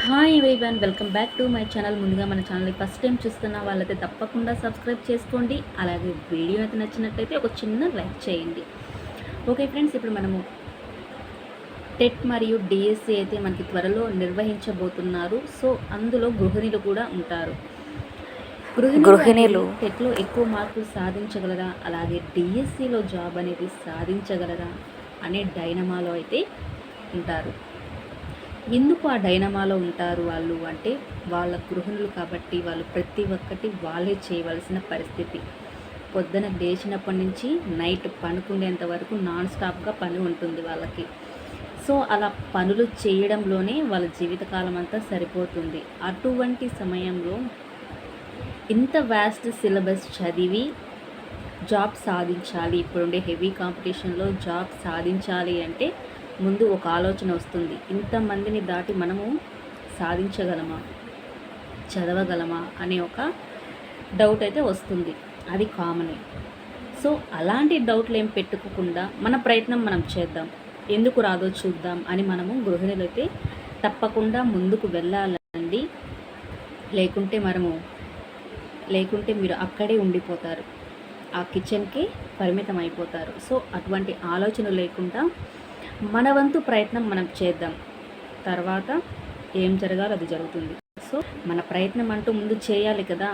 Hi everyone, welcome back to my channel. ముందుగా మన ఛానల్ని ఫస్ట్ టైం చూస్తున్న వాళ్ళైతే తప్పకుండా సబ్స్క్రైబ్ చేసుకోండి. అలాగే వీడియో అయితే నచ్చినట్లయితే ఒక చిన్న లైక్ చేయండి. ఓకే ఫ్రెండ్స్, ఇప్పుడు మనము టెట్ మరియు డిఎస్సి అయితే మనకి త్వరలో నిర్వహించబోతున్నారు. సో అందులో గృహిణులు కూడా ఉంటారు. గృహిణులు టెట్లో ఎక్కువ మార్కులు సాధించగలరా, అలాగే డిఎస్సిలో జాబ్ అనేది సాధించగలరా అనే డైనమాలో అయితే ఉంటారు. ఎందుకు ఆ డైనమాలో ఉంటారు వాళ్ళు అంటే, వాళ్ళ గృహిణులు కాబట్టి వాళ్ళు ప్రతి ఒక్కటి వాళ్ళే చేయవలసిన పరిస్థితి. పొద్దున లేచినప్పటి నుంచి నైట్ పనుకునేంత వరకు నాన్ స్టాప్గా పని ఉంటుంది వాళ్ళకి. సో అలా పనులు చేయడంలోనే వాళ్ళ జీవితకాలం అంతా సరిపోతుంది. అటువంటి సమయంలో ఇంత వ్యాస్ట్ సిలబస్ చదివి జాబ్ సాధించాలి, ఇప్పుడుండే హెవీ కాంపిటీషన్లో జాబ్ సాధించాలి అంటే ముందు ఒక ఆలోచన వస్తుంది. ఇంతమందిని దాటి మనము సాధించగలమా, చదవగలమా అనే ఒక డౌట్ అయితే వస్తుంది. అది కామనే. సో అలాంటి డౌట్లు ఏం పెట్టుకోకుండా మన ప్రయత్నం మనం చేద్దాం, ఎందుకు రాదో చూద్దాం అని మనము గృహిణులు అయితే తప్పకుండా ముందుకు వెళ్ళాలండి. లేకుంటే మీరు అక్కడే ఉండిపోతారు, ఆ కిచెన్కి పరిమితం అయిపోతారు. సో అటువంటి ఆలోచన లేకుండా మన వంతు ప్రయత్నం మనం చేద్దాం, తర్వాత ఏం జరగాలో అది జరుగుతుంది. సో మన ప్రయత్నం అంటూ ముందు చేయాలి కదా.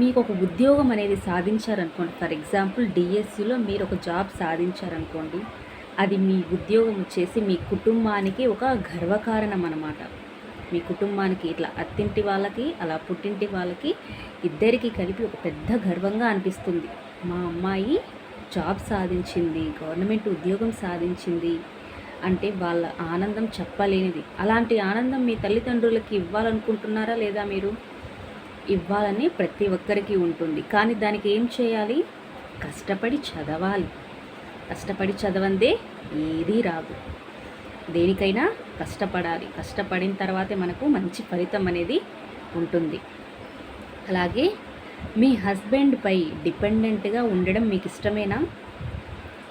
మీకు ఒక ఉద్యోగం అనేది సాధించారనుకోండి, ఫర్ ఎగ్జాంపుల్ డిఎస్సిలో మీరు ఒక జాబ్ సాధించారనుకోండి, అది మీ ఉద్యోగం వచ్చేసి మీ కుటుంబానికి ఒక గర్వకారణం అన్నమాట. మీ కుటుంబానికి ఇట్లా అత్తింటి వాళ్ళకి అలా పుట్టింటి వాళ్ళకి ఇద్దరికి కలిపి ఒక పెద్ద గర్వంగా అనిపిస్తుంది. మా అమ్మాయి జాబ్ సాధించింది, గవర్నమెంట్ ఉద్యోగం సాధించింది అంటే వాళ్ళ ఆనందం చెప్పలేనిది. అలాంటి ఆనందం మీ తల్లిదండ్రులకి ఇవ్వాలనుకుంటున్నారా లేదా? మీరు ఇవ్వాలని ప్రతి ఒక్కరికి ఉంటుంది. కానీ దానికి ఏం చేయాలి? కష్టపడి చదవాలి. కష్టపడి చదవందే ఏదీ రాదు. దేనికైనా కష్టపడాలి. కష్టపడిన తర్వాతే మనకు మంచి ఫలితం అనేది ఉంటుంది. అలాగే మీ హస్బెండ్పై డిపెండెంట్గా ఉండడం మీకు ఇష్టమేనా?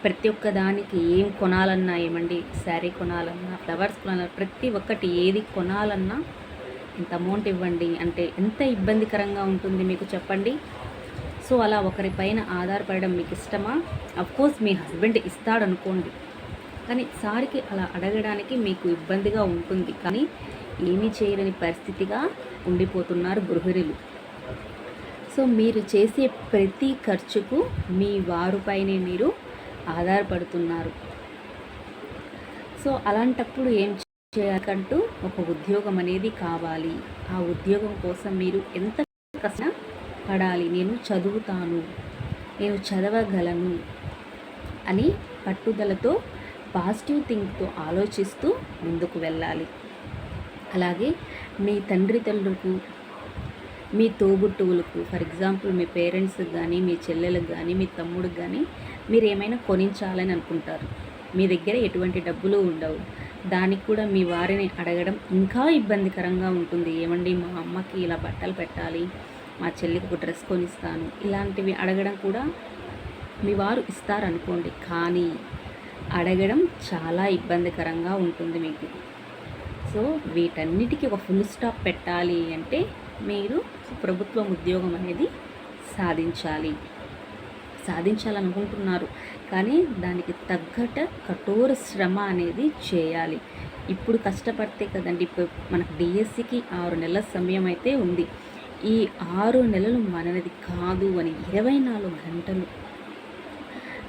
ప్రతి ఒక్క దానికి ఏం కొనాలన్నా, ఏమండి శారీ కొనాలన్నా, ఫ్లవర్స్ కొనాలన్నా, ప్రతి ఒక్కటి ఏది కొనాలన్నా ఇంత అమౌంట్ ఇవ్వండి అంటే ఎంత ఇబ్బందికరంగా ఉంటుంది మీకు చెప్పండి. సో అలా ఒకరిపైన ఆధారపడడం మీకు ఇష్టమా? అఫ్కోర్స్ మీ హస్బెండ్ ఇస్తాడనుకోండి, కానీ సారికి అలా అడగడానికి మీకు ఇబ్బందిగా ఉంటుంది. కానీ ఏమీ చేయలేని పరిస్థితిగా ఉండిపోతున్నారు గృహిణులు. సో మీరు చేసే ప్రతి ఖర్చుకు మీ వారిపైనే మీరు ఆధారపడుతున్నారు. సో అలాంటప్పుడు ఏం చేయాలంటూ ఒక ఉద్యోగం అనేది కావాలి. ఆ ఉద్యోగం కోసం మీరు ఎంత కష్టపడాలి. నేను చదువుతాను, నేను చదవగలను అని పట్టుదలతో పాజిటివ్ థింక్తో ఆలోచిస్తూ ముందుకు వెళ్ళాలి. అలాగే మీ తండ్రి తల్లులకు, మీ తోబుట్టువులకు, ఫర్ ఎగ్జాంపుల్ మీ పేరెంట్స్కి కానీ, మీ చెల్లెలకు కానీ, మీ తమ్ముడికి కానీ మీరు ఏమైనా కొనించాలని అనుకుంటారు. మీ దగ్గర ఎటువంటి డబ్బులు ఉండవు. దానికి కూడా మీ వారిని అడగడం ఇంకా ఇబ్బందికరంగా ఉంటుంది. ఏమండి మా అమ్మకి ఇలా బట్టలు పెట్టాలి, మా చెల్లికి ఒక డ్రెస్ కొనిస్తాను, ఇలాంటివి అడగడం కూడా మీ వారు ఇస్తారనుకోండి, కానీ అడగడం చాలా ఇబ్బందికరంగా ఉంటుంది మీకు. సో వీటన్నిటికీ ఒక ఫుల్ స్టాప్ పెట్టాలి అంటే మీరు ప్రభుత్వ ఉద్యోగం అనేది సాధించాలనుకుంటున్నారు, కానీ దానికి తగ్గట్టు కఠోర శ్రమ అనేది చేయాలి. ఇప్పుడు కష్టపడితే కదండి, ఇప్పుడు మనకు డిఎస్సికి 6 నెలల సమయం అయితే ఉంది. ఈ 6 నెలలు మనది కాదు అని 24 గంటలు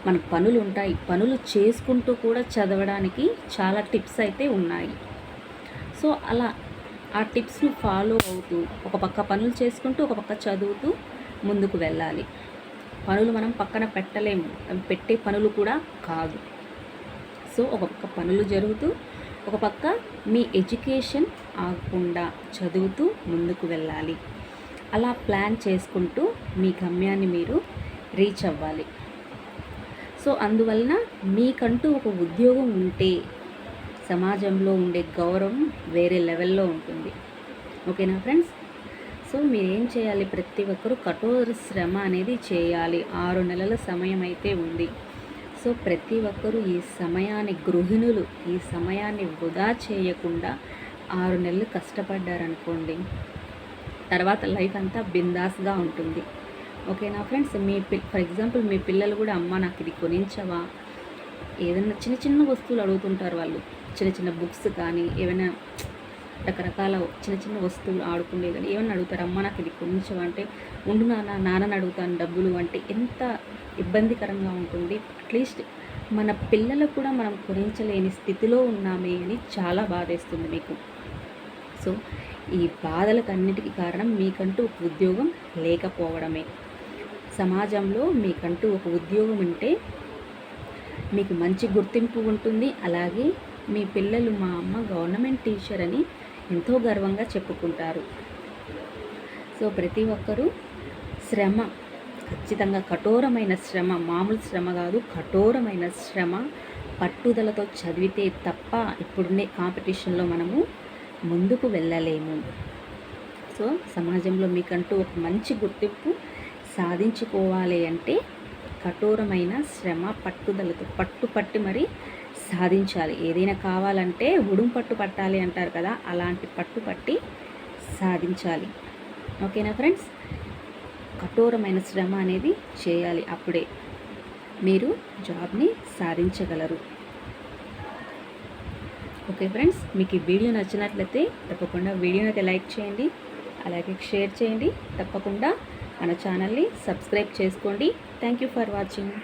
మన పనులు ఉంటాయి. పనులు చేసుకుంటూ కూడా చదవడానికి చాలా టిప్స్ అయితే ఉన్నాయి. సో అలా ఆ టిప్స్ను ఫాలో అవుతూ ఒక పక్క పనులు చేసుకుంటూ ఒక పక్క చదువుతూ ముందుకు వెళ్ళాలి. పనులు మనం పక్కన పెట్టలేము, పెట్టే పనులు కూడా కాదు. సో ఒక పక్క పనులు జరుగుతూ ఒక పక్క మీ ఎడ్యుకేషన్ ఆగకుండా చదువుతూ ముందుకు వెళ్ళాలి. అలా ప్లాన్ చేసుకుంటూ మీ గమ్యాన్ని మీరు రీచ్ అవ్వాలి. సో అందువలన మీకంటూ ఒక ఉద్యోగం ఉంటే సమాజంలో ఉండే గౌరవం వేరే లెవెల్లో ఉంటుంది. ఓకేనా ఫ్రెండ్స్? సో మీరేం చేయాలి? ప్రతి ఒక్కరూ కఠోర శ్రమ అనేది చేయాలి. 6 నెలల సమయం అయితే ఉంది. సో ప్రతి ఒక్కరూ ఈ సమయాన్ని గృహిణులు ఈ సమయాన్ని వృధా చేయకుండా 6 నెలలు కష్టపడ్డారనుకోండి, తర్వాత లైఫ్ అంతా బిందాస్‌గా ఉంటుంది. ఓకేనా ఫ్రెండ్స్? ఫర్ ఎగ్జాంపుల్ మీ పిల్లలు కూడా అమ్మ నాకు ఇది కొనించవా? ఏదైనా చిన్న చిన్న వస్తువులు అడుగుతుంటారు వాళ్ళు. చిన్న చిన్న బుక్స్ కానీ, ఏమైనా రకరకాల చిన్న చిన్న వస్తువులు ఆడుకునేవి కానీ ఏమన్నా అడుగుతారు. అమ్మ నాకు ఇది కొనించవా అంటే, ఉండు నాన్నని అడుగుతాను డబ్బులు అంటే ఎంత ఇబ్బందికరంగా ఉంటుంది. అట్లీస్ట్ మన పిల్లలకు కూడా మనం కొనించలేని స్థితిలో ఉన్నామే అని చాలా బాధేస్తుంది మీకు. సో ఈ బాధలకన్నిటికీ కారణం మీకంటూ ఒక ఉద్యోగం లేకపోవడమే. సమాజంలో మీకంటూ ఒక ఉద్యోగం ఉంటే మీకు మంచి గుర్తింపు ఉంటుంది. అలాగే మీ పిల్లలు మా అమ్మ గవర్నమెంట్ టీచర్ అని ఎంతో గర్వంగా చెప్పుకుంటారు. సో ప్రతి ఒక్కరూ శ్రమ, ఖచ్చితంగా కఠోరమైన శ్రమ, మామూలు శ్రమ కాదు, కఠోరమైన శ్రమ, పట్టుదలతో చదివితే తప్ప ఇప్పుడున్నే కాంపిటీషన్లో మనము ముందుకు వెళ్ళలేము. సో సమాజంలో మీకంటూ ఒక మంచి గుర్తింపు సాధించుకోవాలి అంటే కఠోరమైన శ్రమ, పట్టుదలతో పట్టుపట్టి మరి సాధించాలి. ఏదైనా కావాలంటే ఉడుం పట్టు పట్టాలి అంటారు కదా, అలాంటి పట్టుపట్టి సాధించాలి. ఓకేనా ఫ్రెండ్స్? కఠోరమైన శ్రమ అనేది చేయాలి. అప్పుడే మీరు జాబ్ని సాధించగలరు. ఓకే ఫ్రెండ్స్, మీకు ఈ వీడియో నచ్చినట్లయితే తప్పకుండా వీడియోని అయితే లైక్ చేయండి, అలాగే షేర్ చేయండి. తప్పకుండా మన ఛానల్ని సబ్స్క్రైబ్ చేసుకోండి. Thank you for watching.